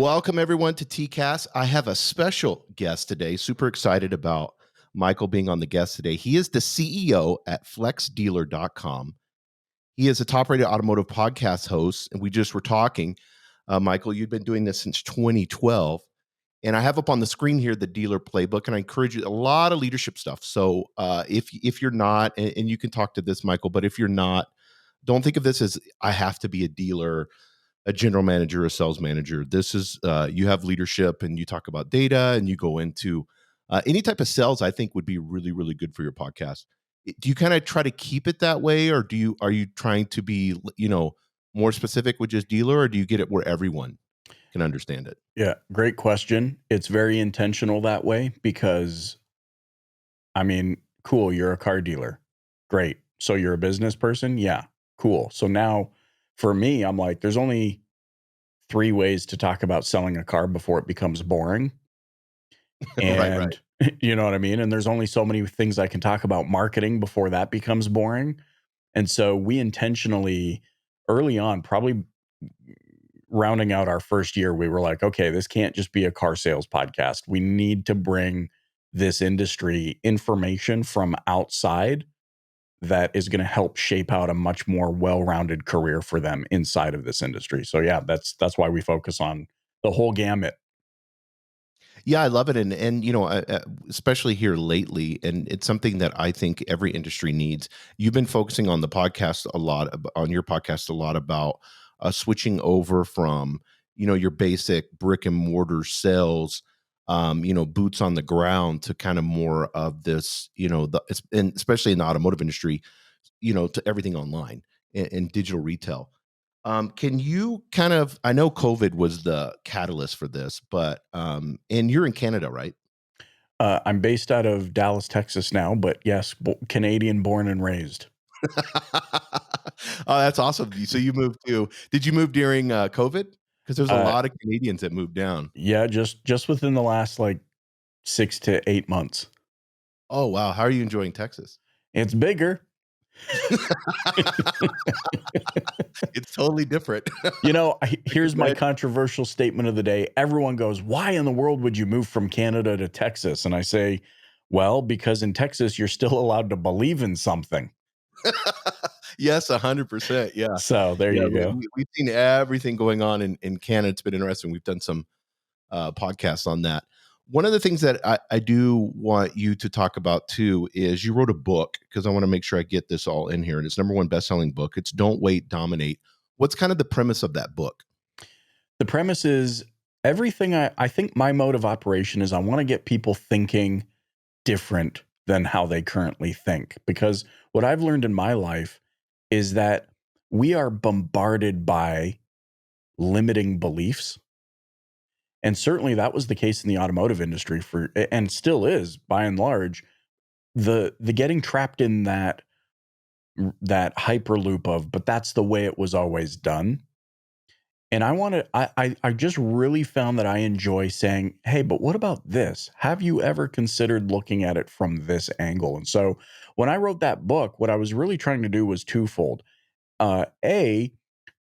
Welcome everyone to TCAST. I have a special guest today. Super excited about Michael being on the guest today. He is the CEO at flexdealer.com. He is a top-rated automotive podcast host, and we just were talking. Michael, you've been doing this since 2012, and I have up on the screen here the Dealer Playbook, and I encourage you a lot of leadership stuff. So if you're not, and you can talk to this, Michael, but if you're not, don't think of this as I have to be a dealer, a general manager, a sales manager. This is you have leadership, and you talk about data, and you go into any type of sales. I think would be really, really good for your podcast. Do you kind of try to keep it that way, or are you trying to be more specific with just dealer, or do you get it where everyone can understand it? Yeah, great question. It's very intentional that way because, I mean, cool, you're a car dealer. Great. So you're a business person? Yeah, cool. So now for me, I'm like, there's only three ways to talk about selling a car before it becomes boring. Right. And you know what I mean? And there's only so many things I can talk about marketing before that becomes boring. And so we intentionally, early on, probably rounding out our first year, we were like, okay, this can't just be a car sales podcast. We need to bring this industry information from outside that is going to help shape out a much more well-rounded career for them inside of this industry. So yeah, that's why we focus on the whole gamut. Yeah, I love it, and especially here lately, and it's something that I think every industry needs. You've been focusing on the podcast a lot, on your podcast a lot about switching over from your basic brick and mortar sales, boots on the ground to kind of more of this, and especially in the automotive industry, to everything online and digital retail. Can you kind of, I know COVID was the catalyst for this, but, and you're in Canada, right? I'm based out of Dallas, Texas now, but yes, Canadian born and raised. Oh, that's awesome. So did you move during COVID? Because there's a Uh, lot of Canadians that moved down. yeah, just within the last like 6 to 8 months. Oh, wow. How are you enjoying Texas? It's bigger. It's totally different. I can Here's my imagine. controversial statement of the day. Everyone goes, "Why in the world would you move from Canada to Texas?" And I say, "Well, because in Texas, you're still allowed to believe in something." Yes, 100%. Yeah. So there Yeah. you go. We've seen everything going on in Canada. It's been interesting. We've done some podcasts on that. One of the things that I do want you to talk about too is you wrote a book, because I want to make sure I get this all in here. And it's number one best-selling book. It's Don't Wait, Dominate. What's kind of the premise of that book? The premise is everything I think my mode of operation is I want to get people thinking different than how they currently think. Because what I've learned in my life is that we are bombarded by limiting beliefs. And certainly that was the case in the automotive industry and still is by and large. The getting trapped in that hyperloop of, but that's the way it was always done. And I just really found that I enjoy saying, hey, but what about this? Have you ever considered looking at it from this angle? And so when I wrote that book, what I was really trying to do was twofold. A,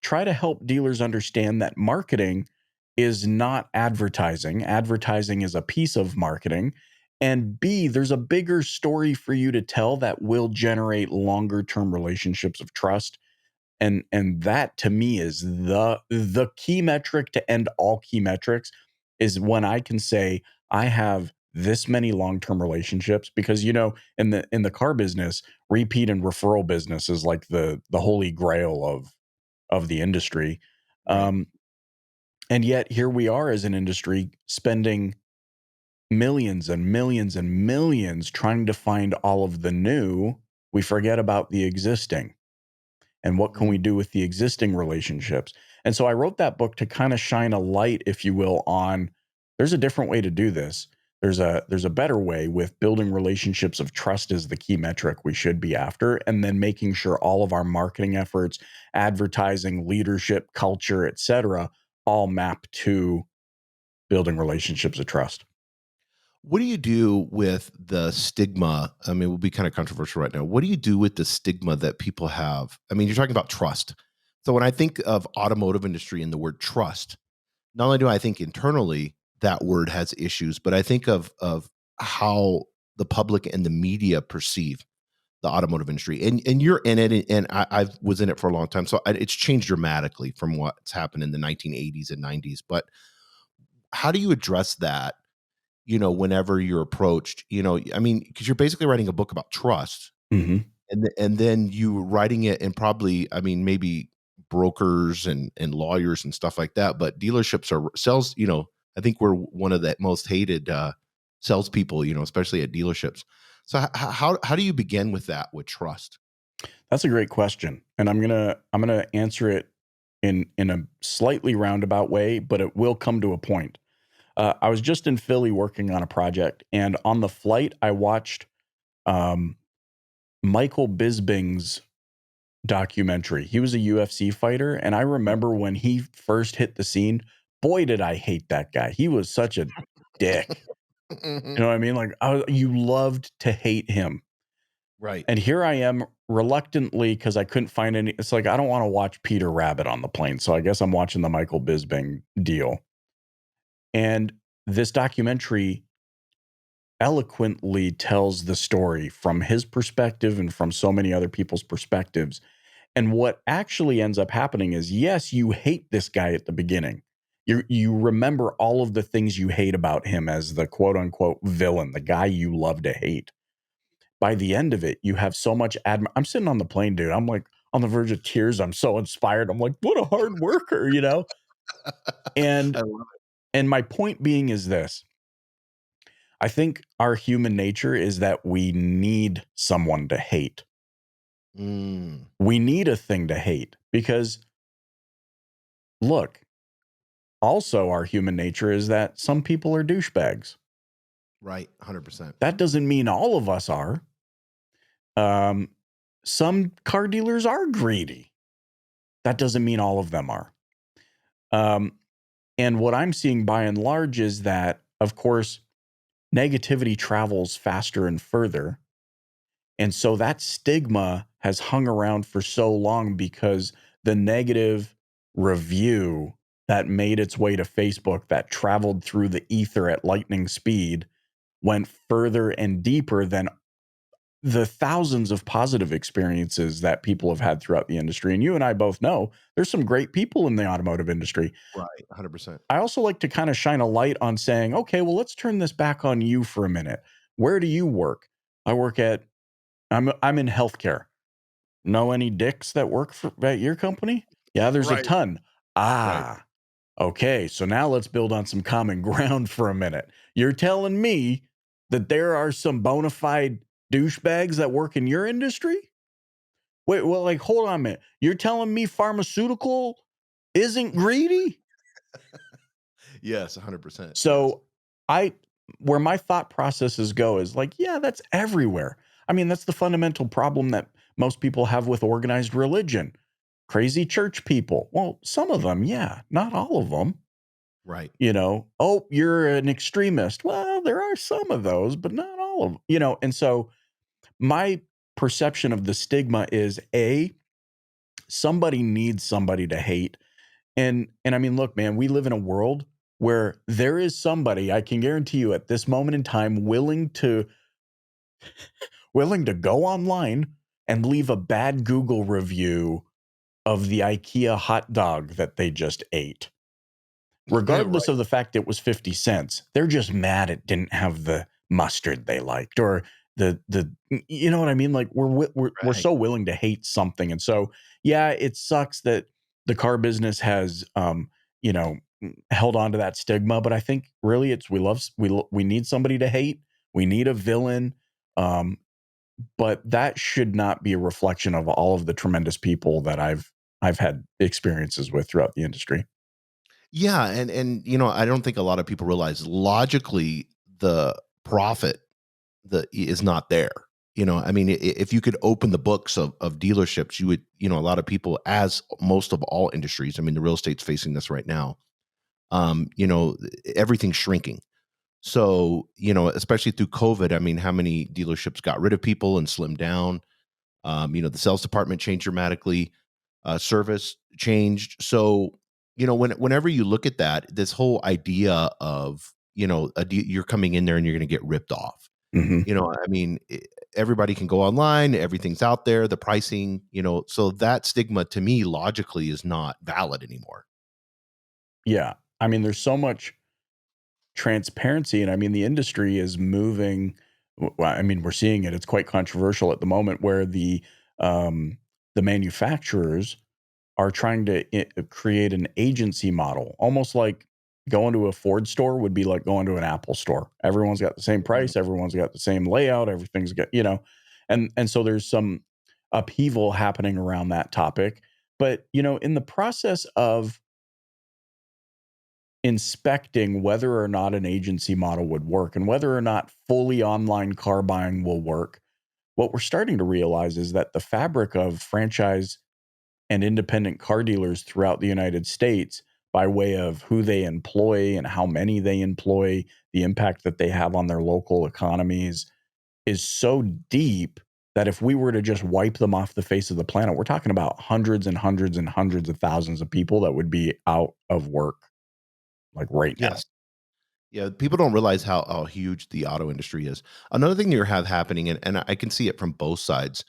try to help dealers understand that marketing is not advertising. Advertising is a piece of marketing. And B, there's a bigger story for you to tell that will generate longer term relationships of trust. And that to me is the key metric to end all key metrics is when I can say I have this many long-term relationships, because in the car business, repeat and referral business is like the holy grail of the industry. Right. um and yet here we are as an industry spending millions and millions and millions trying to find all of the new. We forget about the existing, and what can we Mm. do with the existing relationships. And so I wrote that book to kind of shine a light, if you will, on there's a different way to do this. There's a better way, with building relationships of trust is the key metric we should be after, and then making sure all of our marketing efforts, advertising, leadership, culture, etc., all map to building relationships of trust. What do you do with the stigma? I mean, it will be kind of controversial right now. What do you do with the stigma that people have? I mean, you're talking about trust. So when I think of automotive industry and the word trust, not only do I think internally that word has issues, but I think of how the public and the media perceive the automotive industry. And you're in it, and I was in it for a long time, so it's changed dramatically from what's happened in the 1980s and 90s. But how do you address that? Whenever you're approached, I mean, because you're basically writing a book about trust, Hmm. and then you writing it, and probably, I mean, maybe brokers and lawyers and stuff like that, but dealerships are sales. I think we're one of the most hated salespeople, especially at dealerships. So how do you begin with that, with trust? That's a great question, and I'm gonna answer it in a slightly roundabout way, but it will come to a point. I was just in Philly working on a project, and on the flight, I watched um, Michael Bisping's documentary. He was a UFC fighter, and I remember when he first hit the scene. Boy, did I hate that guy! He was such a dick. You Mhm. know what I mean? Like, you loved to hate him. Right. And here I am reluctantly because I couldn't find any. It's like I don't want to watch Peter Rabbit on the plane, so I guess I'm watching the Michael Bisping deal. And this documentary eloquently tells the story from his perspective and from so many other people's perspectives. And what actually ends up happening is, yes, you hate this guy at the beginning. You remember all of the things you hate about him as the quote unquote villain, the guy you love to hate. By the end of it, you have so much I'm sitting on the plane, dude. I'm like on the verge of tears. I'm so inspired. I'm like, what a hard worker, you know? And I love and my point being is this. I think our human nature is that we need someone to hate. it. We need a thing to hate because look, also our human nature is that some people are douchebags. Right. 100%. That doesn't mean all of us are. Um, some car dealers are greedy. That doesn't mean all of them are. Um, And what I'm seeing by and large is that, of course, negativity travels faster and further. And so that stigma has hung around for so long because the negative review that made its way to Facebook, that traveled through the ether at lightning speed, went further and deeper than the thousands of positive experiences that people have had throughout the industry. And you and I both know there's some great people in the automotive industry. Right. 100%. I also like to kind of shine a light on saying, okay, well, let's turn this back on you for a minute. Where do you work? I work at I'm in healthcare. Know any dicks that work for at your company? Yeah, there's a Right. ton. Right. Ah, okay. So now let's build on some common ground for a minute. You're telling me that there are some bona fide douchebags that work in your industry? Wait, well, like, hold on a minute. You're telling me pharmaceutical isn't greedy? Yes. 100%. Yes. So I where my thought processes go is like, yeah, that's everywhere. I mean, that's the fundamental problem that most people have with organized religion. Crazy church people. Well, some of them, yeah, not all of them. Right. You know, oh, you're an extremist. Well, there are some of those, but not all of them. You know, and so my perception of the stigma is a somebody needs somebody to hate. And I mean, look, man, we live in a world where there is somebody, I can guarantee you at this moment in time, willing to go online and leave a bad Google review of the IKEA hot dog that they just ate. Regardless Right. of the fact it was 50 cents, they're just mad it didn't have the mustard they liked or the you know what I mean? Like we're Right. so willing to hate something. And so yeah, it sucks that the car business has you know, held on to that stigma, but I think really it's we need somebody to hate. We need a villain. Um but that should not be a reflection of all of the tremendous people that I've had experiences with throughout the industry. Yeah, and I don't think a lot of people realize logically the profit is not there. I mean, if you could open the books of dealerships, you would, a lot of people, as most of all industries. I mean, the real estate's facing this right now. Everything's shrinking. So, especially through COVID, I mean, how many dealerships got rid of people and slimmed down? The sales department changed dramatically, service changed. So whenever you look at that, this whole idea of, you're coming in there and you're going to get ripped off. Hmm. I mean, everybody can go online, everything's out there, the pricing, so that stigma to me logically is not valid anymore. Yeah. I mean, there's so much transparency, and I mean, the industry is moving. I mean, we're seeing it. It's quite controversial at the moment where the manufacturers are trying to create an agency model, almost like going to a Ford store would be like going to an Apple store. Everyone's got the same Mhm. price, everyone's got the same layout, everything's got, and so there's some upheaval happening around that topic. But, in the process of inspecting whether or not an agency model would work and whether or not fully online car buying will work, what we're starting to realize is that the fabric of franchise and independent car dealers throughout the United States, by way of who they employ and how many they employ, the impact that they have on their local economies, is so deep that if we were to just wipe them off the face of the planet, we're talking about hundreds and hundreds and hundreds of thousands of people that would be out of work like right now. Yes. Yeah, people don't realize how huge the auto industry is. Another thing you have happening, and I can see it from both sides,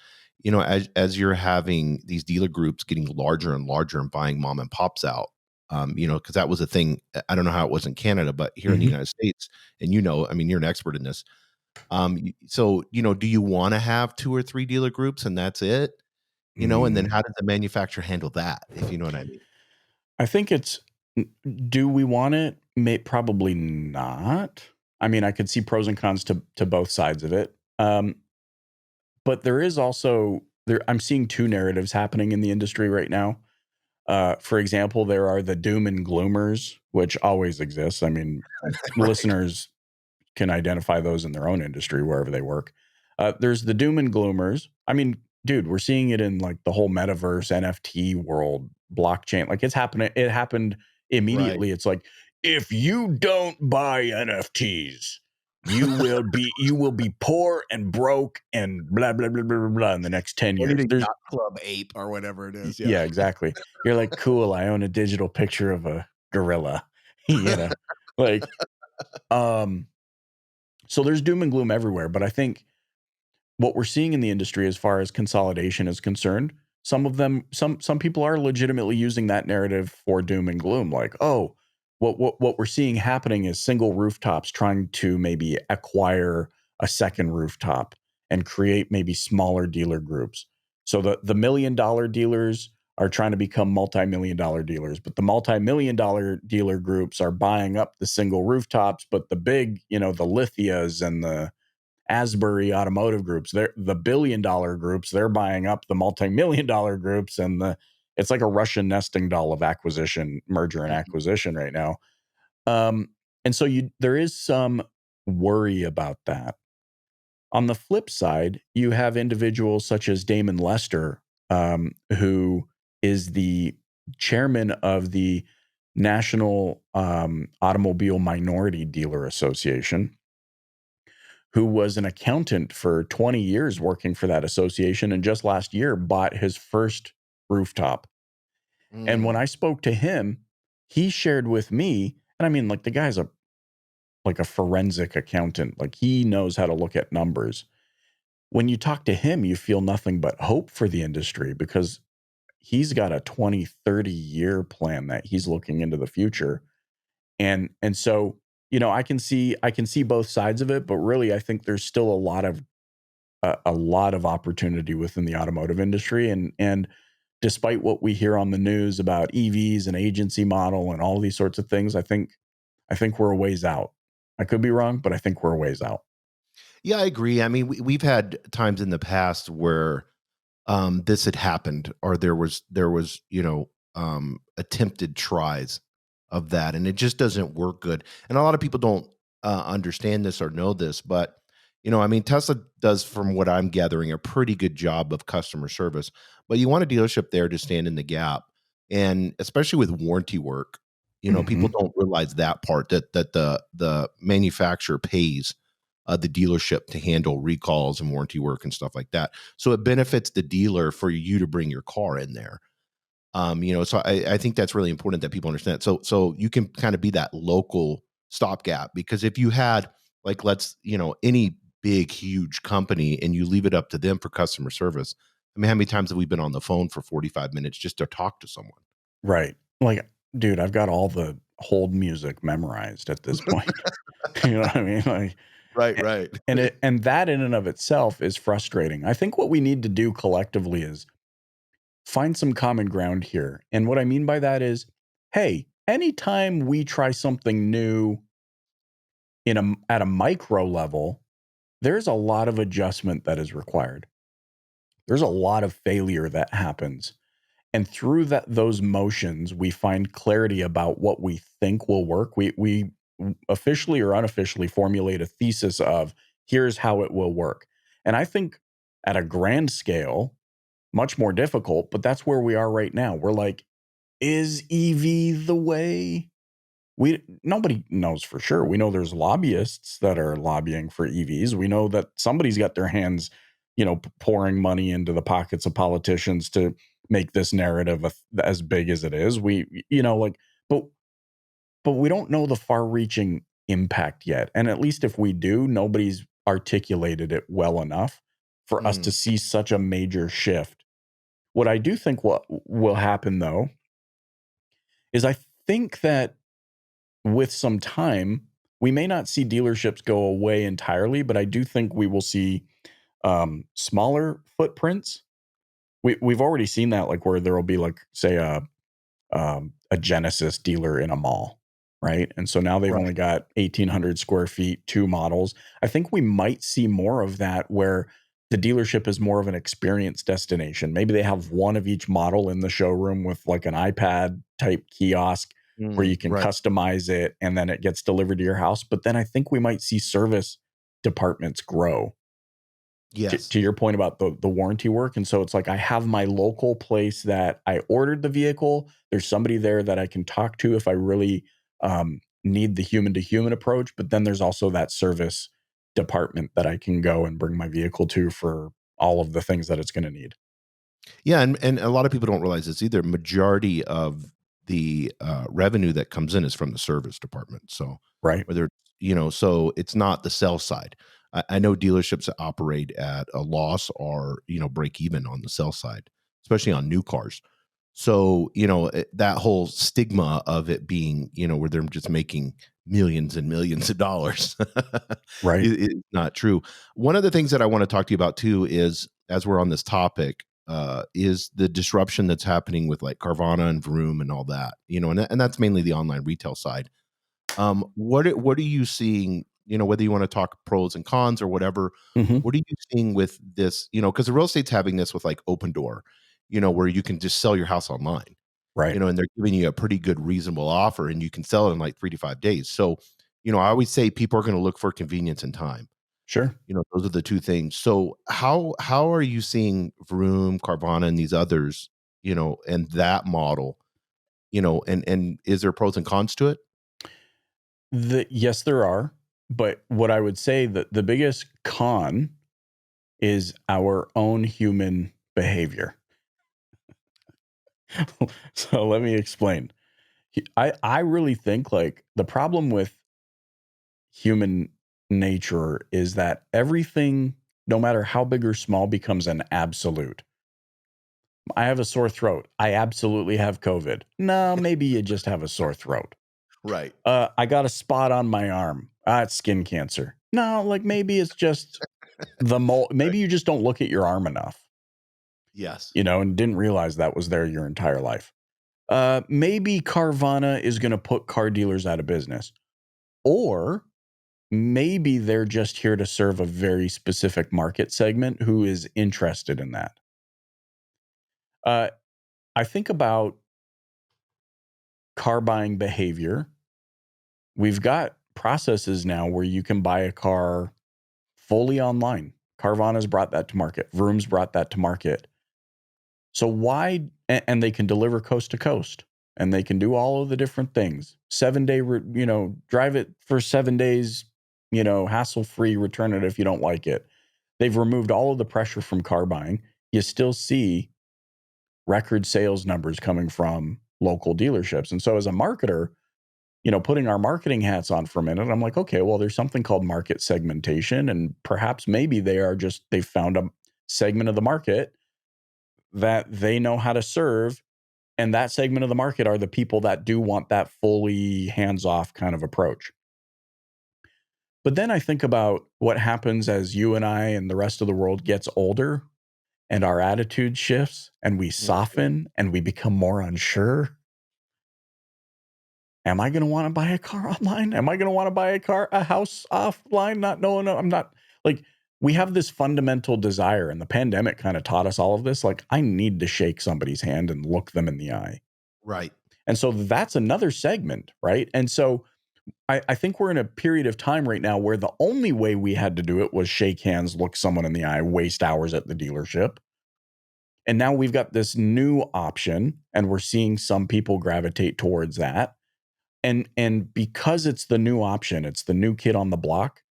as you're having these dealer groups getting larger and larger and buying mom and pops out, because that was a thing. I don't know how it was in Canada, but here in the Mhm. United States, and I mean, you're an expert in this. So, do you want to have two or three dealer groups and that's it? And then Mm. how does the manufacturer handle that, if you know what I mean? I think it's n do we want it? Probably not. I mean, I could see pros and cons to both sides of it. But there is also I'm seeing 2 narratives happening in the industry right now. For example, there are the doom and gloomers, which always exists. I mean, Right. listeners can identify those in their own industry wherever they work. There's the doom and gloomers. I mean, dude, we're seeing it in like the whole metaverse, NFT world, blockchain. Like it's happening. It happened Right. immediately. It's like if you don't buy NFTs, you will be poor and broke and blah blah blah blah blah blah in the next 10 I need years. a There's yacht club ape or whatever it is. Yeah. Yeah, exactly. You're like, cool. I own a digital picture of a gorilla. Like um. So there's doom and gloom everywhere, but I think what we're seeing in the industry as far as consolidation is concerned, some people are legitimately using that narrative for doom and gloom. Like, oh, what we're seeing happening is single rooftops trying to maybe acquire a second rooftop and create maybe smaller dealer groups. So the $1 million dealers are trying to become multi-million dollar dealers, but the multi-million dollar dealer groups are buying up the single rooftops, but the big, the Lithias and the Asbury automotive groups. They're the $1 billion groups. They're buying up the multi-million dollar groups, and it's like a Russian nesting doll of acquisition, merger and Mhm. acquisition right now. Um, and so there is some worry about that. On the flip side, you have individuals such as Damon Lester, who is the chairman of the National Automobile Minority Dealer Association, who was an accountant for 20 years working for that association and just last year bought his first rooftop. And when Mm. I spoke to him, he shared with me, and I mean like the guy's a forensic accountant, like he knows how to look at numbers. When you talk to him, you feel nothing but hope for the industry because he's got a 20, 30-year plan that he's looking into the future. And so, I can see both sides of it, but really I think there's still a lot of opportunity within the automotive industry. And despite what we hear on the news about EVs and agency model and all these sorts of things, I think we're a ways out. I could be wrong, but I think we're a ways out. Yeah, I agree. I mean, we've had times in the past where this had happened, or there was attempted tries of that, and it just doesn't work good. And a lot of people don't understand this or know this, but I mean, Tesla does, from what I'm gathering, a pretty good job of customer service. But you want a dealership there to stand in the gap, and especially with warranty work, people Mhm. don't realize that part, that the manufacturer pays the dealership to handle recalls and warranty work and stuff like that. So it benefits the dealer for you to bring your car in there. So I think that's really important that people understand. So you can kind of be that local stopgap, because if you had, like, any big, huge company and you leave it up to them for customer service, I mean, how many times have we been on the phone for 45 minutes just to talk to someone? Right. Like, dude, I've got all the hold music memorized at this point. You know what I mean? Like, Right, right. and that in and of itself is frustrating. I think what we need to do collectively is find some common ground here. And what I mean by that is, hey, anytime we try something new at a micro level, there's a lot of adjustment that is required. There's a lot of failure that happens. And through those motions, we find clarity about what we think will work. We officially or unofficially formulate a thesis of here's how it will work. And I think at a grand scale, much more difficult, but that's where we are right now. We're like, is EV the way? Nobody knows for sure. We know there's lobbyists that are lobbying for EVs. We know that somebody's got their hands, pouring money into the pockets of politicians to make this narrative as big as it is. But we don't know the far-reaching impact yet. And at least if we do, nobody's articulated it well enough for us to Mm, see such a major shift. What I do think what will happen though is I think that with some time, we may not see dealerships go away entirely, but I do think we will see smaller footprints. We've already seen that, like where there will be like, say, a Genesis dealer in a mall, right? And so now they've only right. got 1,800 square feet, 2 models. I think we might see more of that where the dealership is more of an experience destination. Maybe they have one of each model in the showroom with like an iPad type kiosk where you can Right. customize it and then it gets delivered to your house. But then I think we might see service departments grow Yes. to your point about the warranty work. And so it's like I have my local place that I ordered the vehicle. There's somebody there that I can talk to if I really need the human to human approach. But then there's also that service department that I can go and bring my vehicle to for all of the things that it's going to need. Yeah, and a lot of people don't realize this either. Majority of the revenue that comes in is from the service department. So Right. whether so it's not the sell side. I know dealerships that operate at a loss or break even on the sell side, especially on new cars. So that whole stigma of it being where they're just making millions and millions of dollars Right. is not true. One of the things that I want to talk to you about too is, as we're on this topic, is the disruption that's happening with like Carvana and Vroom and all that, and that's mainly the online retail side. What are you seeing? Whether you want to talk pros and cons or whatever, Hmm. what are you seeing with this? Because the real estate's having this with like Open Door, where you can just sell your house online, Right. and they're giving you a pretty good reasonable offer, and you can sell it in like 3 to 5 days. So, I always say people are going to look for convenience and time. Sure. Those are the two things. So how are you seeing Vroom, Carvana, and these others, and that model, and is there pros and cons to it? Yes, there are. But what I would say that the biggest con is our own human behavior. So let me explain. I really think like the problem with human nature is that everything, no matter how big or small, becomes an absolute. I have a sore throat. I absolutely have COVID. No, maybe you just have a sore throat. Right. I got a spot on my arm. It's skin cancer. No, like maybe it's just the mole. Right. Maybe you just don't look at your arm enough, Yes. and didn't realize that was there your entire life. Maybe Carvana is going to put car dealers out of business. Or maybe they're just here to serve a very specific market segment who is interested in that. Uh, I think about car buying behavior. We've got processes now where you can buy a car fully online. Carvana's brought that to market. Vroom's brought that to market. So why? And they can deliver coast to coast, and they can do all of the different things. 7 day, drive it for 7 days, hassle free. Return it if you don't like it. They've removed all of the pressure from car buying. You still see record sales numbers coming from local dealerships. And so as a marketer, putting our marketing hats on for a minute, I'm like, okay, well, there's something called market segmentation, and perhaps maybe they found a segment of the market that they know how to serve. And that segment of the market are the people that do want that fully hands-off kind of approach. But then I think about what happens as you and I and the rest of the world gets older and our attitude shifts and we soften and we become more unsure. Am I going to want to buy a car online? Am I going to want to buy a house offline? Not knowing, I'm not, like, we have this fundamental desire, and the pandemic kind of taught us all of this. Like, I need to shake somebody's hand and look them in the eye. Right. And so that's another segment, right? And so I think we're in a period of time right now where the only way we had to do it was shake hands, look someone in the eye, waste hours at the dealership. And now we've got this new option, and we're seeing some people gravitate towards that. And because it's the new option, it's the new kid on the block,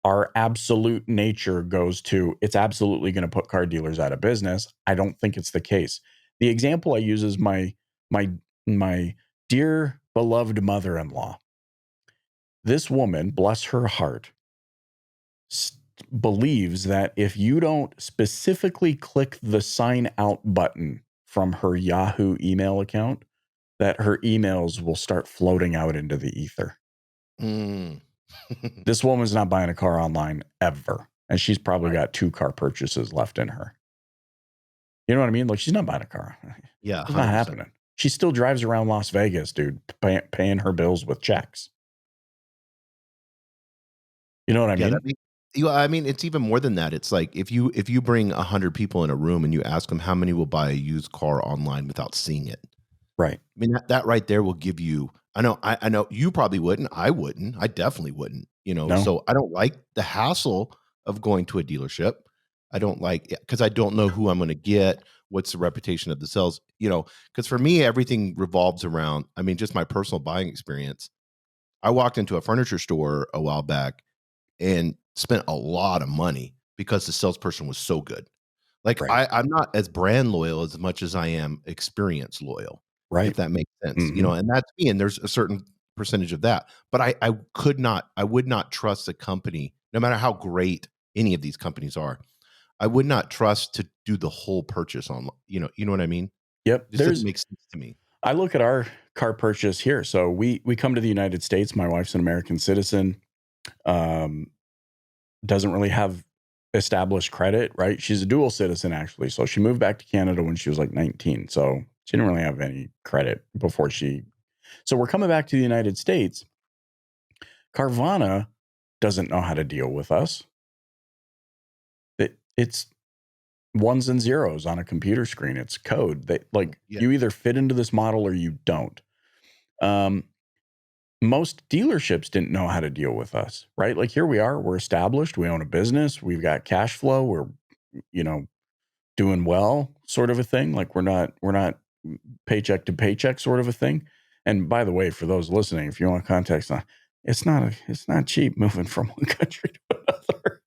our absolute nature goes to, it's absolutely going to put car dealers out of business. I don't think it's the case. The example I use is my dear beloved mother-in-law. This woman, bless her heart, believes that if you don't specifically click the sign out button from her Yahoo email account, that her emails will start floating out into the ether. This woman's not buying a car online ever. And she's probably got 2 car purchases left in her. You know what I mean? Like, she's not buying a car. Yeah, it's not happening. She still drives around Las Vegas, dude, paying her bills with checks. You know what I mean? I mean, it's even more than that. It's like if you bring 100 people in a room and you ask them how many will buy a used car online without seeing it. Right. I mean, that right there will give you, I know you probably wouldn't. I wouldn't. I definitely wouldn't, No. So I don't like the hassle of going to a dealership. I don't like, because I don't know who I'm going to get. What's the reputation of the sales, because for me, everything revolves around, I mean, just my personal buying experience. I walked into a furniture store a while back and spent a lot of money because the salesperson was so good. Like, right. I'm not as brand loyal as much as I am experience loyal. Right. If that makes sense, and that's me. And there's a certain percentage of that, but I would not trust a company, no matter how great any of these companies are. I would not trust to do the whole purchase on, you know what I mean? Yep. It just doesn't make sense to me. I look at our car purchase here. So we come to the United States. My wife's an American citizen. Doesn't really have established credit, right? She's a dual citizen, actually. So she moved back to Canada when she was like 19. So she didn't really have any credit before so we're coming back to the United States. Carvana doesn't know how to deal with us. It's ones and zeros on a computer screen. It's code. You either fit into this model or you don't. Most dealerships didn't know how to deal with us, right? Like, here we are, we're established, we own a business, we've got cash flow, we're, doing well, sort of a thing. Like, we're not paycheck to paycheck sort of a thing. And by the way, for those listening, if you want context on, it's not cheap moving from one country to another.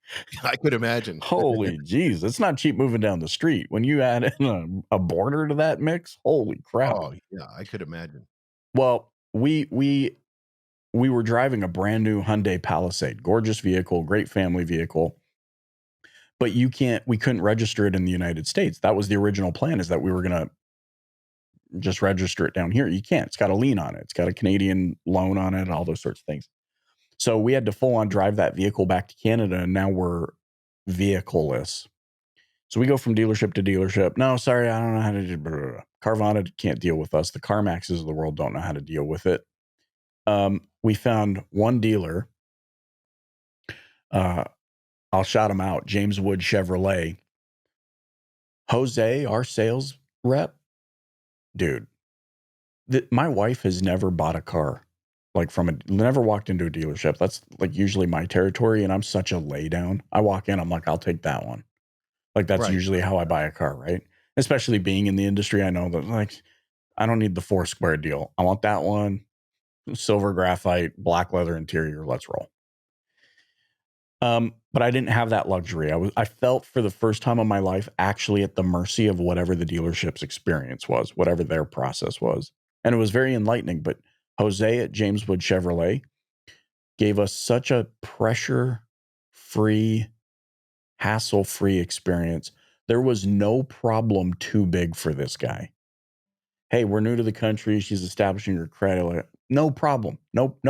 I could imagine. Holy jeez, it's not cheap moving down the street. When you add in a border to that mix, holy crap. Oh yeah, I could imagine. Well, we were driving a brand new Hyundai Palisade, gorgeous vehicle, great family vehicle. But we couldn't register it in the United States. That was the original plan, is that we were going to just register it down here. You can't. It's got a lien on it. It's got a Canadian loan on it, all those sorts of things. So we had to full on drive that vehicle back to Canada, and now we're vehicleless. So we go from dealership to dealership. No, sorry, I don't know how to do it. Carvana can't deal with us. The CarMaxes of the world don't know how to deal with it. We found one dealer. I'll shout him out. James Wood Chevrolet. Jose, our sales rep, dude. My wife has never bought a car, like never walked into a dealership. That's like usually my territory, and I'm such a laydown. I walk in, I'm like, I'll take that one. Like, that's usually how I buy a car, right? Especially being in the industry, I know that, like, I don't need the 4 square deal. I want that one, silver graphite, black leather interior. Let's roll. But I didn't have that luxury. I felt for the first time in my life actually at the mercy of whatever the dealership's experience was, whatever their process was. And it was very enlightening. But Jose at Jameswood Chevrolet gave us such a pressure-free, hassle-free experience. There was no problem too big for this guy. Hey, we're new to the country. She's establishing her credit. No problem. Nope.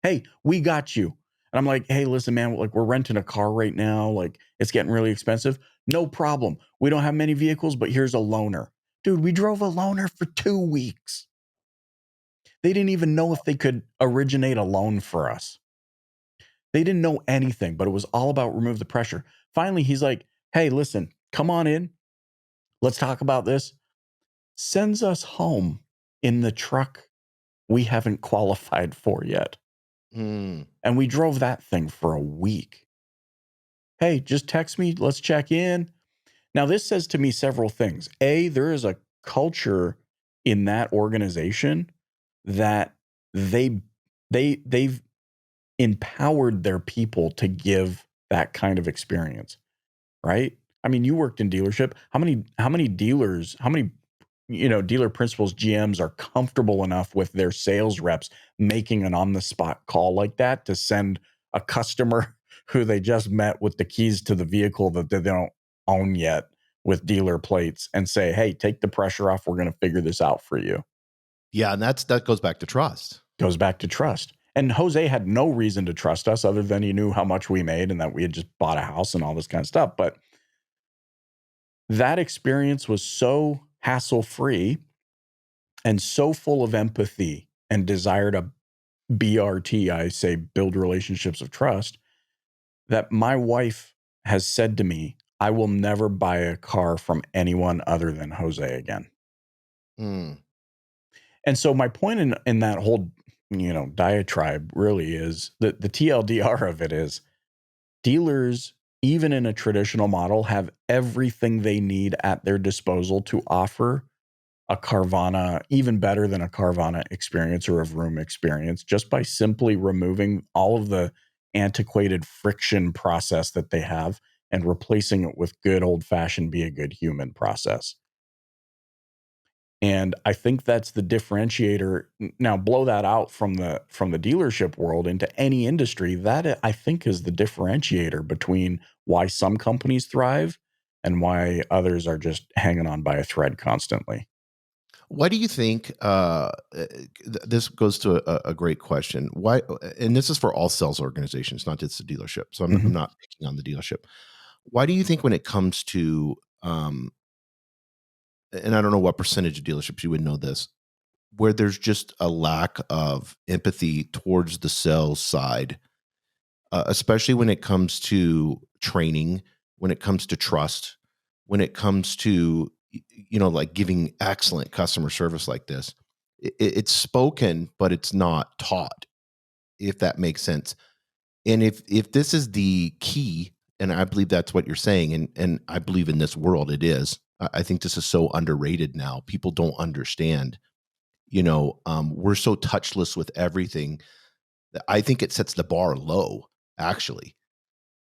Hey, we got you. And I'm like, hey, listen, man, like we're renting a car right now. Like it's getting really expensive. No problem. We don't have many vehicles, but here's a loaner. Dude, we drove a loaner for 2 weeks. They didn't even know if they could originate a loan for us. They didn't know anything, but it was all about remove the pressure. Finally, he's like, hey, listen, come on in. Let's talk about this. Sends us home in the truck we haven't qualified for yet. Mm. And we drove that thing for a week. Hey, just text me. Let's check in. Now, this says to me several things. A, there is a culture in that organization that they've empowered their people to give that kind of experience, right? I mean, you worked in dealership. How many dealers, dealer principals, GMs are comfortable enough with their sales reps making an on-the-spot call like that to send a customer who they just met with the keys to the vehicle that they don't own yet with dealer plates and say, hey, take the pressure off. We're going to figure this out for you. Yeah, and that goes back to trust. Goes back to trust. And Jose had no reason to trust us other than he knew how much we made and that we had just bought a house and all this kind of stuff. But that experience was so hassle-free and so full of empathy and desire to BRT, I say build relationships of trust, that my wife has said to me, I will never buy a car from anyone other than Jose again. Mm. And so my point in that whole, diatribe really is that the TLDR of it is dealers, even in a traditional model, have everything they need at their disposal to offer a Carvana, even better than a Carvana experience or a Vroom experience, just by simply removing all of the antiquated friction process that they have and replacing it with good old-fashioned be a good human process. And I think that's the differentiator. Now, blow that out from the dealership world into any industry. That I think is the differentiator between why some companies thrive and why others are just hanging on by a thread constantly. Why do you think this goes to a great question? Why, and this is for all sales organizations, not just the dealership. So I'm not picking on the dealership. Why do you think when it comes to, and I don't know what percentage of dealerships you would know this, where there's just a lack of empathy towards the sales side, especially when it comes to training, when it comes to trust, when it comes to like giving excellent customer service like this, it's spoken, but it's not taught, if that makes sense. And if this is the key, and I believe that's what you're saying, and I believe in this world it is. I think this is so underrated now. People don't understand. We're so touchless with everything that I think it sets the bar low. Actually,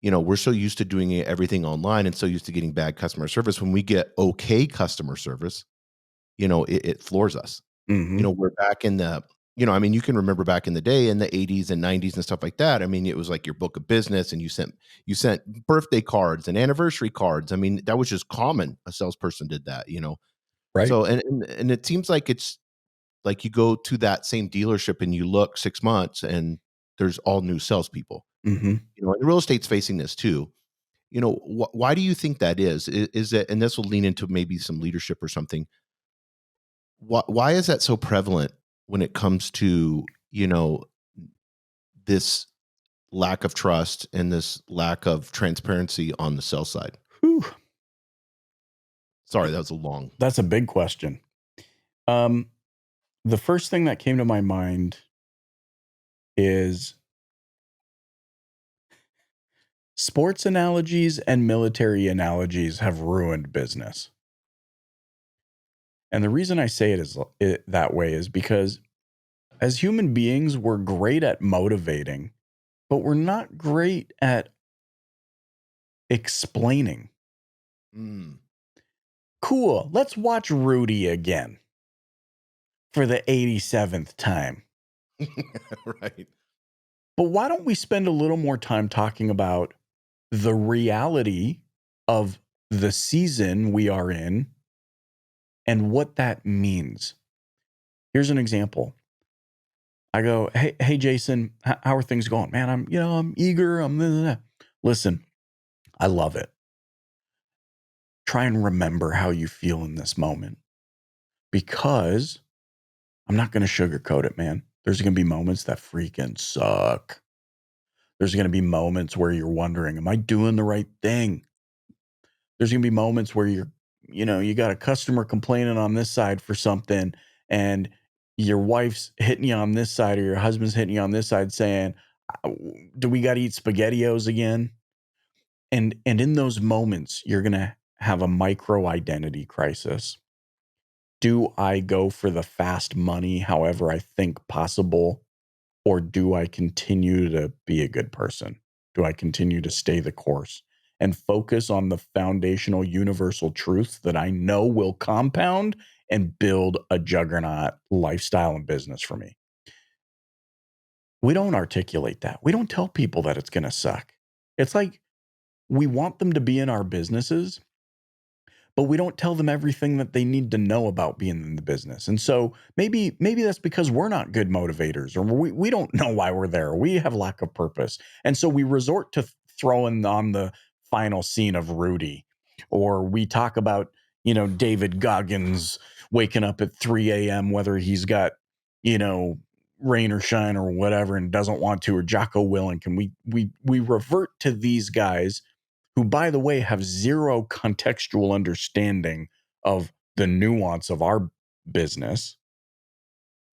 we're so used to doing everything online and so used to getting bad customer service. When we get okay customer service, it floors us. We're back in the, I mean, you can remember back in the day in the 80s and 90s and stuff like that. I mean, it was like your book of business and you sent birthday cards and anniversary cards. I mean, that was just common. A salesperson did that, Right. So, and it seems like it's like you go to that same dealership and you look 6 months and there's all new salespeople. Mm-hmm. And real estate's facing this too. Why do you think that is? Is that, and this will lean into maybe some leadership or something. Why is that so prevalent when it comes to, this lack of trust and this lack of transparency on the sell side? Whew. Sorry, that was a long. That's a big question. The first thing that came to my mind is sports analogies and military analogies have ruined business. And the reason I say it that way is because as human beings, we're great at motivating, but we're not great at explaining. Mm. Cool. Let's watch Rudy again for the 87th time. Right. But why don't we spend a little more time talking about the reality of the season we are in and what that means? Here's an example. I go, hey, Jason, how are things going? Man, I'm eager. Listen, I love it. Try and remember how you feel in this moment, because I'm not going to sugarcoat it, man. There's going to be moments that freaking suck. There's going to be moments where you're wondering, am I doing the right thing? There's going to be moments where you got a customer complaining on this side for something, and your wife's hitting you on this side, or your husband's hitting you on this side saying, do we got to eat SpaghettiOs again? And in those moments, you're going to have a micro identity crisis. Do I go for the fast money however I think possible? Or do I continue to be a good person? Do I continue to stay the course and focus on the foundational universal truths that I know will compound and build a juggernaut lifestyle and business for me? We don't articulate that. We don't tell people that it's going to suck. It's like we want them to be in our businesses, but we don't tell them everything that they need to know about being in the business. And so maybe that's because we're not good motivators, or we don't know why we're there. We have lack of purpose. And so we resort to throwing on the final scene of Rudy, or we talk about, David Goggins waking up at 3 a.m., whether he's got, rain or shine or whatever, and doesn't want to, or Jocko Willink. And we revert to these guys who, by the way, have zero contextual understanding of the nuance of our business,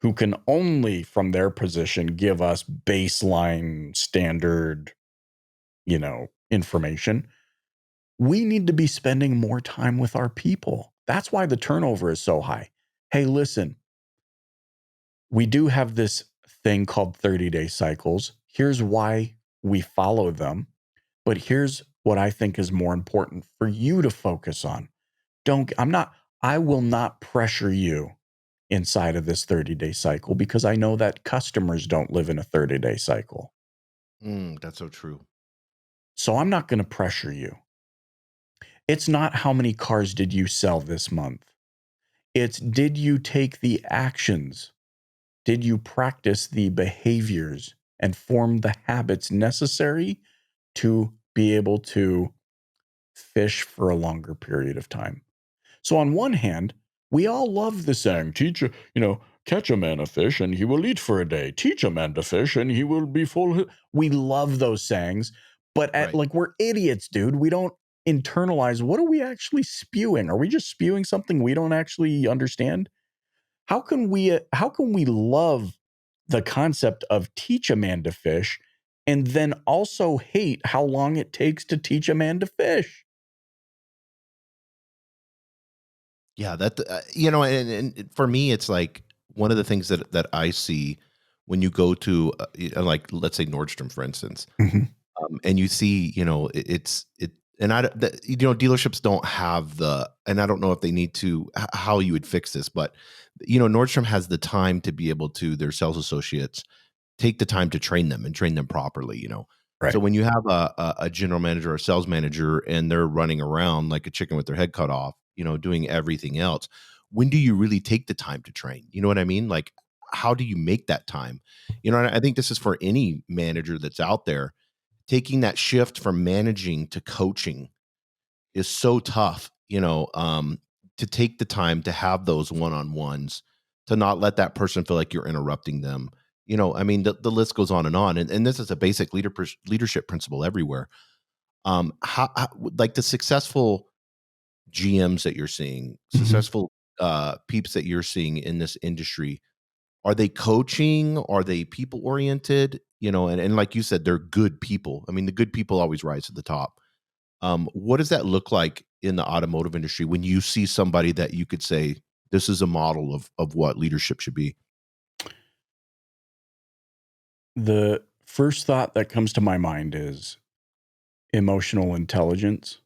who can only from their position give us baseline standard, information. We need to be spending more time with our people. That's why the turnover is so high. Hey, listen, we do have this thing called 30-day cycles. Here's why we follow them. But here's what I think is more important for you to focus on. I will not pressure you inside of this 30-day cycle, because I know that customers don't live in a 30-day cycle. That's so true. So I'm not going to pressure you. It's not how many cars did you sell this month. It's, did you take the actions? Did you practice the behaviors and form the habits necessary to be able to fish for a longer period of time? So on one hand, we all love the saying, catch a man a fish and he will eat for a day. Teach a man to fish and he will be full. We love those sayings, but Right. we're idiots, dude. We don't internalize. What are we actually spewing? Are we just spewing something we don't actually understand? How can we love the concept of teach a man to fish and then also hate how long it takes to teach a man to fish? Yeah, and for me, it's like one of the things that I see when you go to like, let's say Nordstrom, for instance, Mhm. and you see, and dealerships don't have and I don't know if they need to, how you would fix this, but Nordstrom has the time to be able to, their sales associates take the time to train them and train them properly. So Right. when you have a general manager or a sales manager and they're running around like a chicken with their head cut off, doing everything else, when do you really take the time to train? You know what I mean? Like, how do you make that time? And I think this is for any manager that's out there. Taking that shift from managing to coaching is so tough, to take the time to have those one-on-ones, to not let that person feel like you're interrupting them. I mean, the list goes on, and this is a basic leadership principle everywhere. How like the successful GMs that you're seeing, Mhm. successful peeps that you're seeing in this industry, are they coaching? Are they people oriented? And like you said, they're good people. I mean, the good people always rise to the top. What does that look like in the automotive industry when you see somebody that you could say this is a model of what leadership should be? The first thought that comes to my mind is emotional intelligence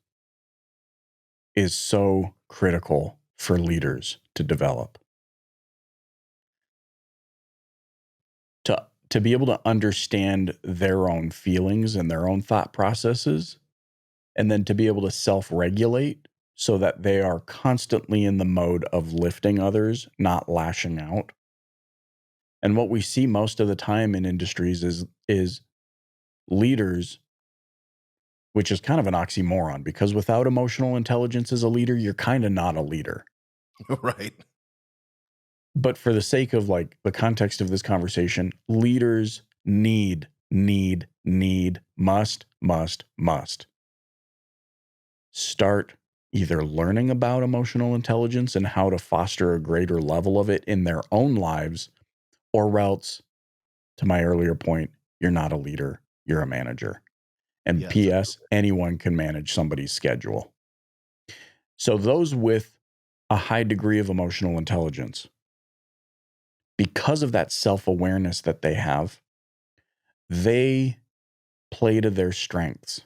is so critical for leaders to develop. To be able to understand their own feelings and their own thought processes, and then to be able to self-regulate so that they are constantly in the mode of lifting others, not lashing out. And what we see most of the time in industries is leaders, which is kind of an oxymoron, because without emotional intelligence as a leader, you're kind of not a leader. Right. But for the sake of like the context of this conversation, leaders must start either learning about emotional intelligence and how to foster a greater level of it in their own lives, or else, to my earlier point, you're not a leader, you're a manager. And Yes. P.S., anyone can manage somebody's schedule. So those with a high degree of emotional intelligence, because of that self-awareness that they have, they play to their strengths.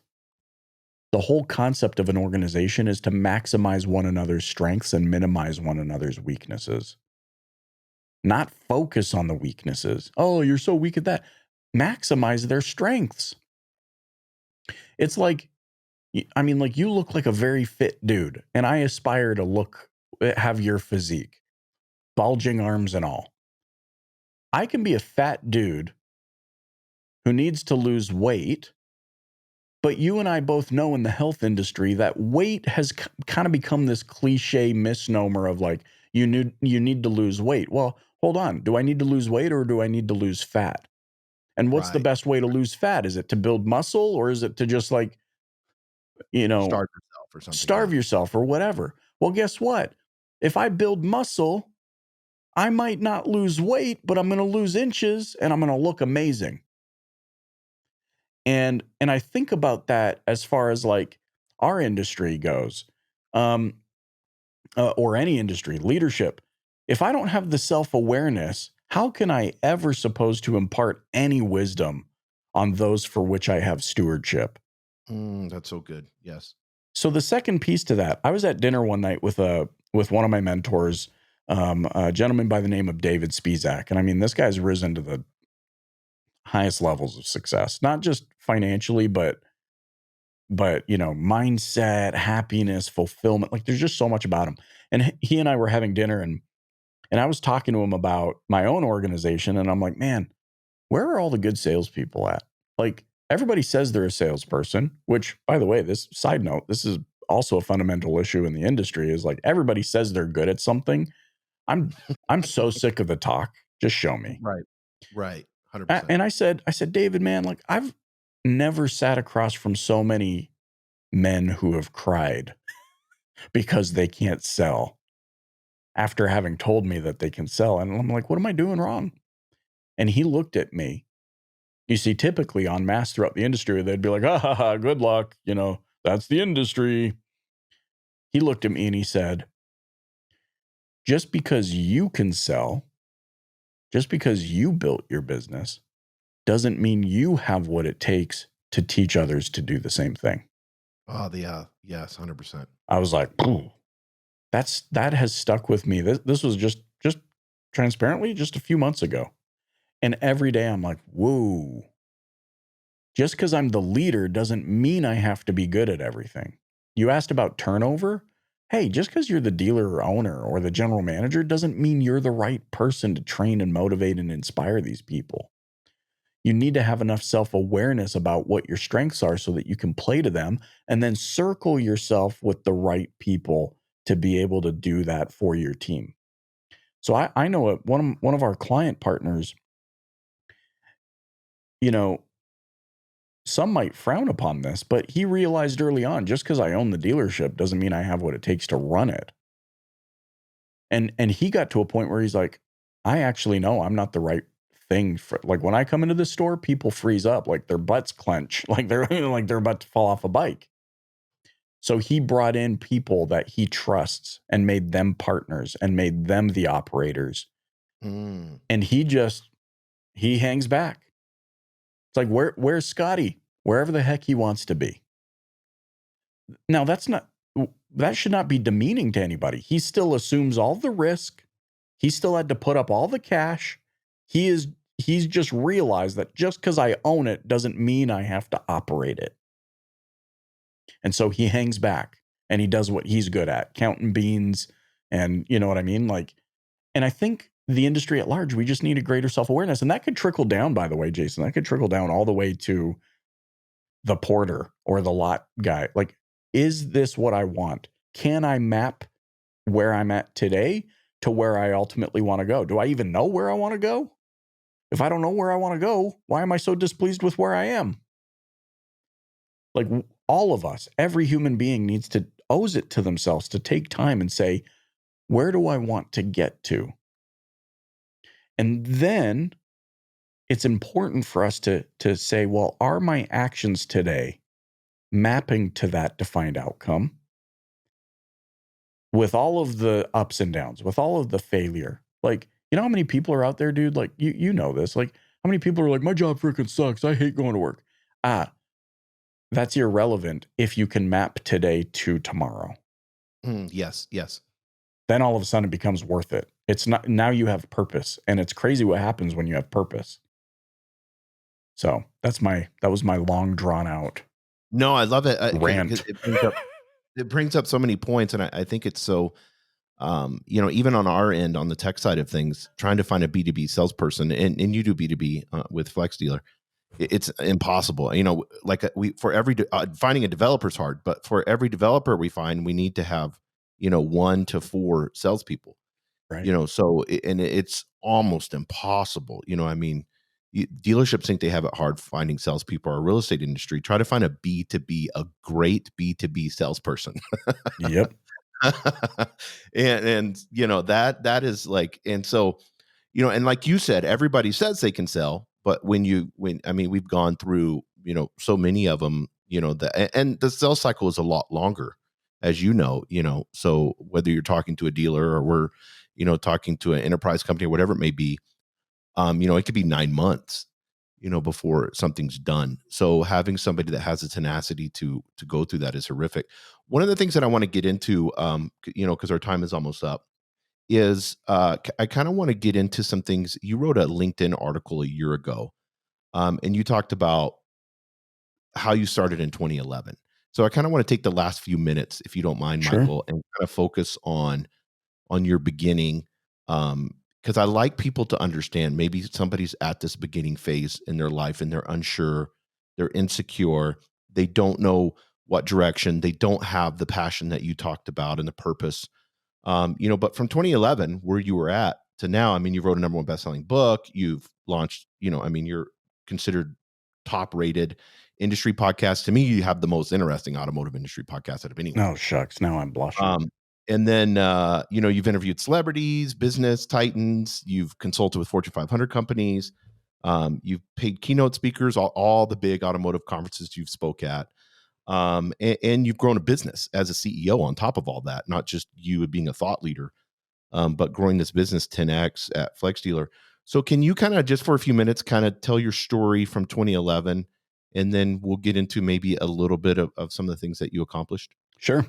The whole concept of an organization is to maximize one another's strengths and minimize one another's weaknesses. Not focus on the weaknesses. Oh, you're so weak at that. Maximize their strengths. It's like, I mean, like, you look like a very fit dude, and I aspire to have your physique, bulging arms and all. I can be a fat dude who needs to lose weight, but you and I both know in the health industry that weight has kind of become this cliche misnomer of like, you need to lose weight. Well, hold on. Do I need to lose weight or do I need to lose fat? And what's the Right. best way to lose fat? Is it to build muscle, or is it to just like, Starve yourself or something. starve yourself or whatever? Well, guess what? If I build muscle, I might not lose weight, but I'm going to lose inches and I'm going to look amazing. And I think about that as far as like our industry goes, or any industry, leadership. If I don't have the self-awareness, how can I ever supposed to impart any wisdom on those for which I have stewardship? That's so good. Yes. So the second piece to that, I was at dinner one night with one of my mentors, a gentleman by the name of David Spizak. And I mean, this guy's risen to the highest levels of success, not just financially, but mindset, happiness, fulfillment. Like, there's just so much about him. And he and I were having dinner, and I was talking to him about my own organization, and I'm like, man, where are all the good salespeople at? Like, everybody says they're a salesperson, which, by the way, this side note, this is also a fundamental issue in the industry, is like, everybody says they're good at something. I'm so sick of the talk. Just show me. Right. Right. 100%. And I said, David, man, like, I've never sat across from so many men who have cried because they can't sell after having told me that they can sell. And I'm like, what am I doing wrong? And he looked at me. You see, typically en masse throughout the industry, they'd be like, good luck. That's the industry. He looked at me and he said, just because you can sell, just because you built your business, doesn't mean you have what it takes to teach others to do the same thing. Oh, yeah. Yes. 100%. I was like, that has stuck with me. This was just transparently just a few months ago. And every day I'm like, whoa, just because I'm the leader doesn't mean I have to be good at everything. You asked about turnover. Hey, just because you're the dealer or owner or the general manager doesn't mean you're the right person to train and motivate and inspire these people. You need to have enough self-awareness about what your strengths are so that you can play to them, and then circle yourself with the right people to be able to do that for your team. So I know one of our client partners, some might frown upon this, but he realized early on, just because I own the dealership doesn't mean I have what it takes to run it. And he got to a point where he's like, I actually know I'm not the right thing for, like, when I come into the store, people freeze up, like their butts clench, like they're like they're about to fall off a bike. So he brought in people that he trusts and made them partners and made them the operators. And he hangs back. It's like, where's Scotty? Wherever the heck he wants to be. Now that should not be demeaning to anybody. He still assumes all the risk. He still had to put up all the cash. He's just realized that just because I own it doesn't mean I have to operate it. And so he hangs back and he does what he's good at, counting beans, and you know what I mean? Like, and I think the industry at large, we just need a greater self-awareness. And that could trickle down, by the way, Jason, that could trickle down all the way to the porter or the lot guy. Like, is this what I want? Can I map where I'm at today to where I ultimately want to go? Do I even know where I want to go? If I don't know where I want to go, why am I so displeased with where I am? Like, all of us, every human being owes it to themselves to take time and say, where do I want to get to? And then it's important for us to say, well, are my actions today mapping to that defined outcome? With all of the ups and downs, with all of the failure. Like, you know how many people are out there, dude? Like, you know this. Like, how many people are like, my job freaking sucks. I hate going to work. That's irrelevant if you can map today to tomorrow. Yes. Then all of a sudden it becomes worth it. It's not, now you have purpose, and it's crazy what happens when you have purpose. So that was my long drawn out. No, I love it. Rant. It brings up so many points, and I think it's so, even on our end, on the tech side of things, trying to find a B2B salesperson, and you do B2B with Flex Dealer, it's impossible. Like finding a developer is hard, but for every developer we find, we need to have 1 to 4 salespeople. Right. So it's almost impossible. Dealerships think they have it hard finding salespeople. Our real estate industry, try to find a great B2B salesperson. Yep. and that is like, and so, and like you said, everybody says they can sell, but we've gone through, so many of them, and the sales cycle is a lot longer, as so whether you're talking to a dealer or we're, talking to an enterprise company or whatever it may be, it could be 9 months, before something's done. So having somebody that has the tenacity to go through that is horrific. One of the things that I want to get into, because our time is almost up, is I kind of want to get into some things. You wrote a LinkedIn article a year ago, and you talked about how you started in 2011. So I kind of want to take the last few minutes, if you don't mind, Sure. Michael, and kind of focus on your beginning, because I like people to understand, maybe somebody's at this beginning phase in their life and they're unsure, they're insecure, they don't know what direction, they don't have the passion that you talked about and the purpose. But from 2011, where you were at to now, you wrote a #1 best-selling book, you've launched, you're considered top rated industry podcast. To me, you have the most interesting automotive industry podcast out of anyone. Oh, shucks. Now I'm blushing. And then, you've interviewed celebrities, business titans, you've consulted with Fortune 500 companies, you've paid keynote speakers, all the big automotive conferences you've spoke at, and you've grown a business as a CEO on top of all that, not just you being a thought leader, but growing this business 10x at Flex Dealer. So can you kind of just for a few minutes kind of tell your story from 2011, and then we'll get into maybe a little bit of some of the things that you accomplished? Sure.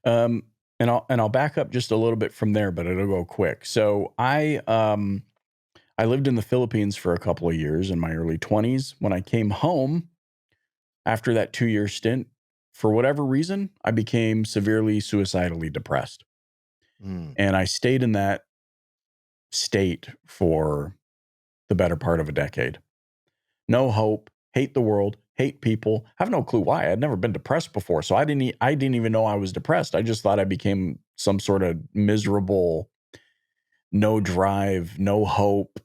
And I'll back up just a little bit from there, but it'll go quick. So I lived in the Philippines for a couple of years in my early 20s. When I came home after that 2-year stint, for whatever reason, I became severely suicidally depressed. And I stayed in that state for the better part of a decade. No hope, hate the world, hate people, have no clue why. I'd never been depressed before, so I didn't even know I was depressed. I just thought I became some sort of miserable, no drive, no hope,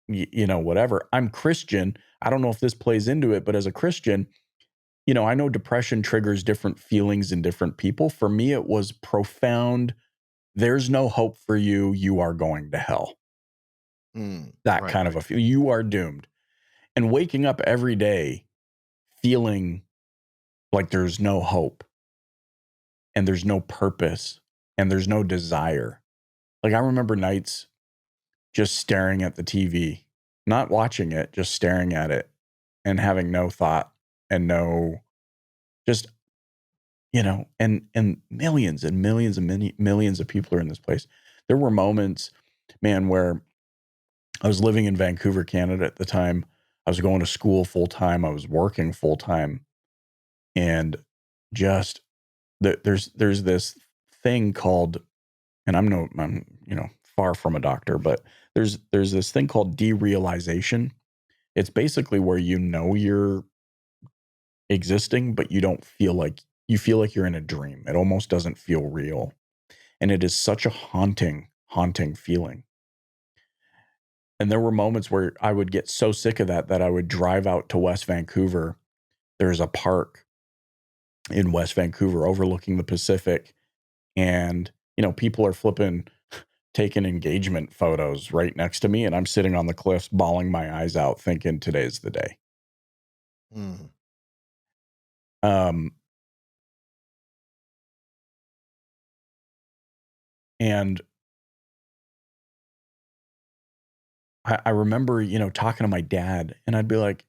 whatever. I'm Christian. I don't know if this plays into it, but as a Christian, I know depression triggers different feelings in different people. For me, it was profound. There's no hope for you. You are going to hell. That Right. kind of a feel. You are doomed. And waking up every day feeling like there's no hope and there's no purpose and there's no desire. Like, I remember nights just staring at the TV, not watching it, just staring at it and having no thought and no, just, and millions and millions and millions of people are in this place. There were moments, man, where I was living in Vancouver, Canada at the time. I was going to school full time. I was working full time, and just there's this thing called, and I'm far from a doctor, but there's this thing called derealization. It's basically where you're existing, but you feel like you're in a dream. It almost doesn't feel real. And it is such a haunting feeling. And there were moments where I would get so sick of that I would drive out to West Vancouver. There's a park in West Vancouver overlooking the Pacific. And, people are taking engagement photos right next to me. And I'm sitting on the cliffs, bawling my eyes out, thinking today's the day. Mm. And I remember, talking to my dad, and I'd be like,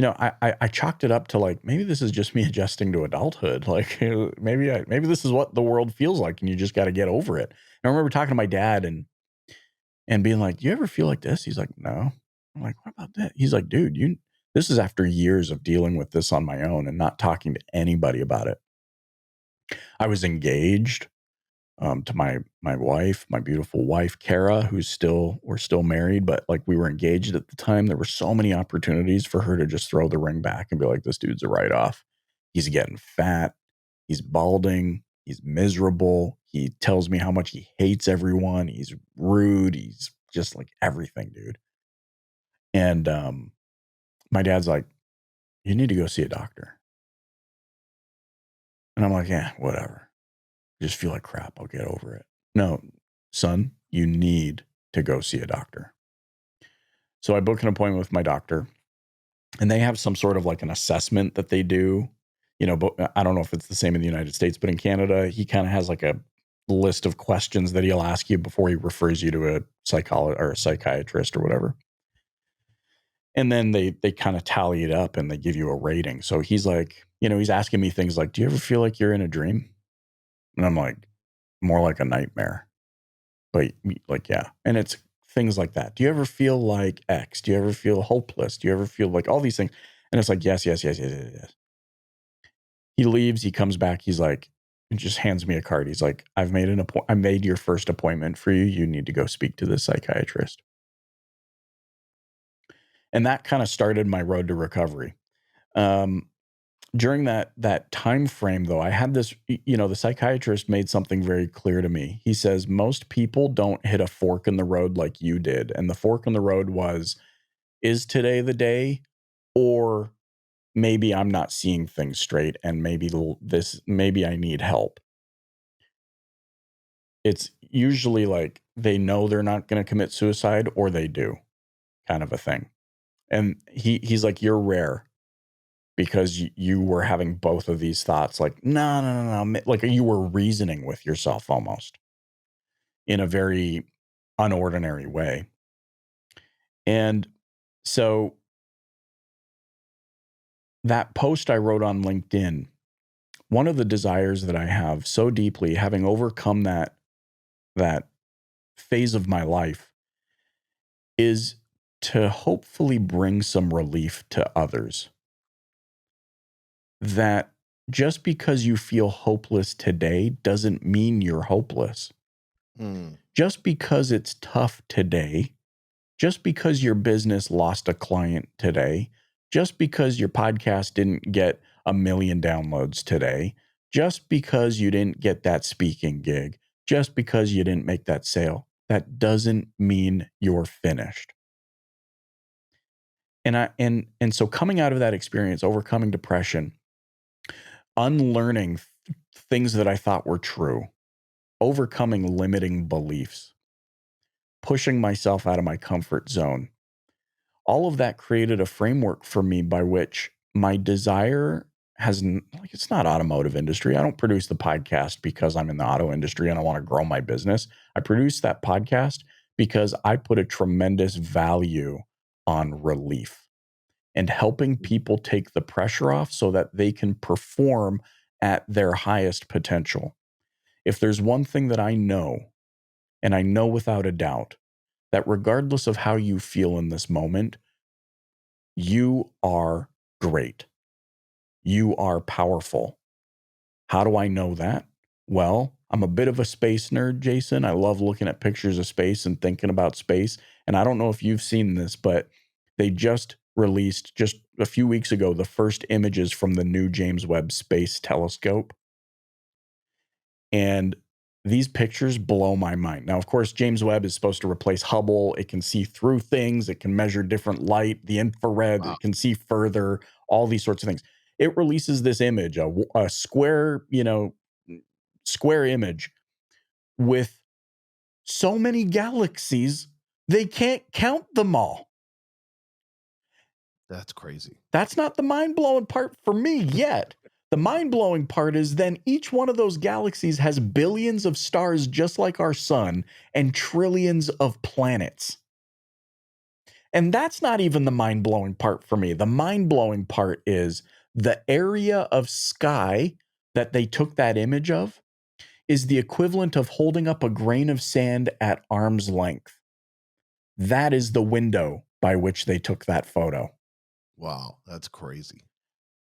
I chalked it up to like, maybe this is just me adjusting to adulthood. Like maybe this is what the world feels like, and you just got to get over it. And I remember talking to my dad and being like, do you ever feel like this? He's like, no. I'm like, what about that? He's like, dude, this is after years of dealing with this on my own and not talking to anybody about it. I was engaged to my wife, my beautiful wife, Kara, we're still married, but like we were engaged at the time. There were so many opportunities for her to just throw the ring back and be like, this dude's a write-off. He's getting fat. He's balding. He's miserable. He tells me how much he hates everyone. He's rude. He's just like everything, dude. And my dad's like, you need to go see a doctor. And I'm like, yeah, whatever. I just feel like crap. I'll get over it. No, son, you need to go see a doctor. So I book an appointment with my doctor, and they have some sort of like an assessment that they do. But I don't know if it's the same in the United States, but in Canada, he kind of has like a list of questions that he'll ask you before he refers you to a psychologist or a psychiatrist or whatever. And then they kind of tally it up and they give you a rating. So he's like, he's asking me things like, do you ever feel like you're in a dream? And I'm like, more like a nightmare. But like, yeah. And it's things like that. Do you ever feel like X? Do you ever feel hopeless? Do you ever feel like all these things? And it's like, yes. He leaves, he comes back, he's like, and just hands me a card. He's like, I made your first appointment for you. You need to go speak to the psychiatrist. And that kind of started my road to recovery. During that time frame, though, I had this, the psychiatrist made something very clear to me. He says, most people don't hit a fork in the road like you did. And the fork in the road was, is today the day? Or maybe I'm not seeing things straight and maybe I need help. It's usually like they know they're not going to commit suicide or they do, kind of a thing. And he's like, you're rare. Because you were having both of these thoughts, like, no. Like you were reasoning with yourself almost in a very unordinary way. And so that post I wrote on LinkedIn, one of the desires that I have so deeply, having overcome that phase of my life, is to hopefully bring some relief to others. That just because you feel hopeless today doesn't mean you're hopeless. Just because it's tough today, just because your business lost a client today, just because your podcast didn't get 1 million downloads today, just because you didn't get that speaking gig, just because you didn't make that sale, that doesn't mean you're finished. And so coming out of that experience, overcoming depression, unlearning things that I thought were true, overcoming limiting beliefs, pushing myself out of my comfort zone. All of that created a framework for me by which my desire it's not automotive industry. I don't produce the podcast because I'm in the auto industry and I want to grow my business. I produce that podcast because I put a tremendous value on relief and helping people take the pressure off so that they can perform at their highest potential. If there's one thing that I know, and I know without a doubt, that regardless of how you feel in this moment, you are great. You are powerful. How do I know that? Well, I'm a bit of a space nerd, Jason. I love looking at pictures of space and thinking about space. And I don't know if you've seen this, but they just released just a few weeks ago the first images from the new James Webb Space Telescope. And these pictures blow my mind. Now, of course, James Webb is supposed to replace Hubble. It can see through things. It can measure different light, the infrared. Wow. It can see further, all these sorts of things. It releases this image, a square, square image with so many galaxies, they can't count them all. That's crazy. That's not the mind-blowing part for me yet. The mind-blowing part is then each one of those galaxies has billions of stars just like our sun and trillions of planets. And that's not even the mind-blowing part for me. The mind-blowing part is the area of sky that they took that image of is the equivalent of holding up a grain of sand at arm's length. That is the window by which they took that photo. Wow, that's crazy.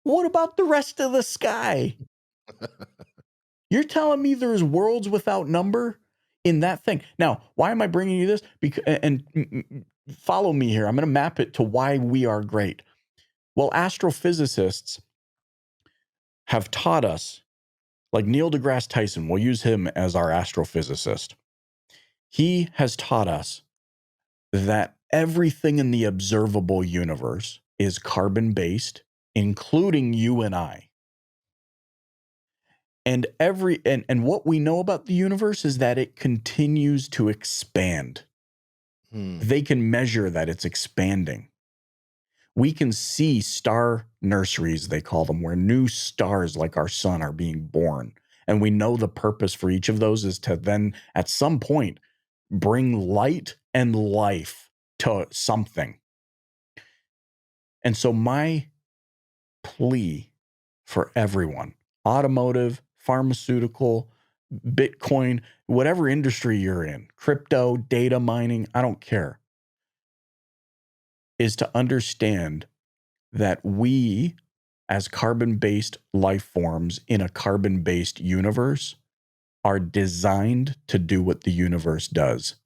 What about the rest of the sky? You're telling me there's worlds without number in that thing. Now, why am I bringing you this? And follow me here. I'm going to map it to why we are great. Well, astrophysicists have taught us, like Neil deGrasse Tyson, we'll use him as our astrophysicist. He has taught us that everything in the observable universe is carbon-based, including you and I. And what we know about the universe is that it continues to expand. They can measure that it's expanding. We can see star nurseries, they call them, where new stars like our sun are being born. And we know the purpose for each of those is to then, at some point, bring light and life to something. And so my plea for everyone, automotive, pharmaceutical, Bitcoin, whatever industry you're in, crypto, data mining, I don't care, is to understand that we, as carbon-based life forms in a carbon-based universe, are designed to do what the universe does: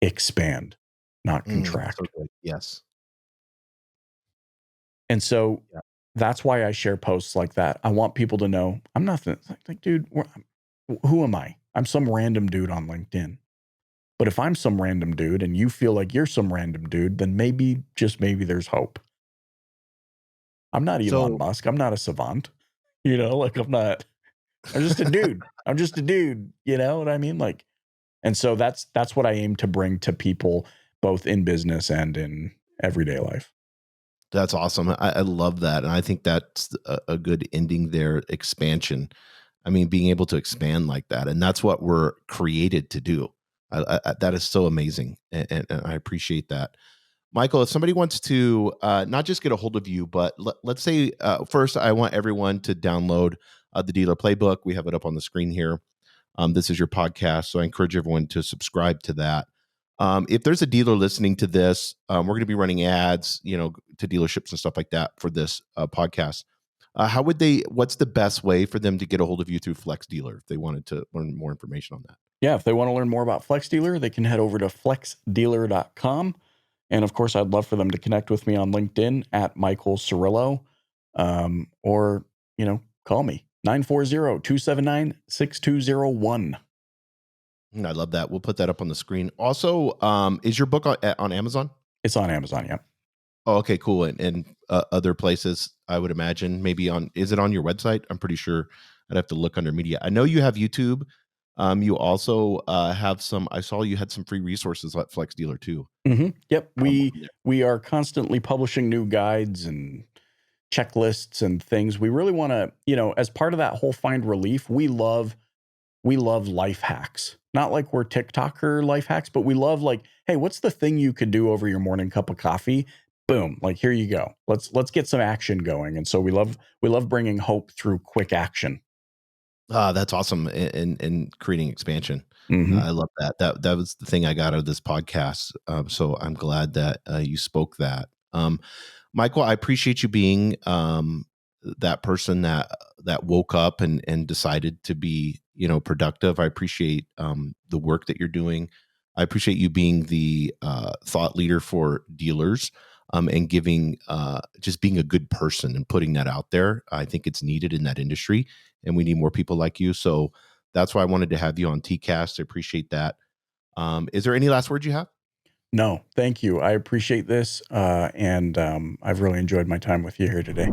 expand, not contract. So good. Yes. And so that's why I share posts like that. I want people to know I'm nothing. Like, dude, who am I? I'm some random dude on LinkedIn. But if I'm some random dude and you feel like you're some random dude, then maybe, just maybe, there's hope. I'm not Elon Musk. I'm not a savant. Like I'm just a dude. I'm just a dude. You know what I mean? Like, and so that's what I aim to bring to people, both in business and in everyday life. That's awesome. I love that. And I think that's a good ending there. Expansion. I mean, being able to expand like that. And that's what we're created to do. That is so amazing. And I appreciate that. Michael, if somebody wants to not just get a hold of you, but let's say first, I want everyone to download the Dealer Playbook. We have it up on the screen here. This is your podcast. So I encourage everyone to subscribe to that. If there's a dealer listening to this, we're going to be running ads, to dealerships and stuff like that for this podcast. What's the best way for them to get a hold of you through Flex Dealer if they wanted to learn more information on that? Yeah, if they want to learn more about Flex Dealer, they can head over to flexdealer.com. And of course, I'd love for them to connect with me on LinkedIn at Michael Cirillo, or, call me 940-279-6201. I love that. We'll put that up on the screen. Also, is your book on Amazon? It's on Amazon, yeah. Oh, okay, cool. And other places, I would imagine. Maybe is it on your website? I'm pretty sure. I'd have to look under media. I know you have YouTube. You also have I saw you had some free resources at Flex Dealer too. Mm-hmm. Yep. We are constantly publishing new guides and checklists and things. We really want to, as part of that whole find relief, we love life hacks. Not like we're TikToker life hacks, but we love, like, hey, what's the thing you could do over your morning cup of coffee? Boom. Like, here you go. Let's get some action going. And so we love bringing hope through quick action. That's awesome. And creating expansion. Mhm. I love that. That was the thing I got out of this podcast. So I'm glad that you spoke that. Michael, I appreciate you being that person that woke up and decided to be, productive. I appreciate the work that you're doing. I appreciate you being the thought leader for dealers, and giving just being a good person and putting that out there. I think it's needed in that industry, and we need more people like you. So that's why I wanted to have you on TCAST. I appreciate that. Is there any last words you have? No, thank you. I appreciate this, and I've really enjoyed my time with you here today.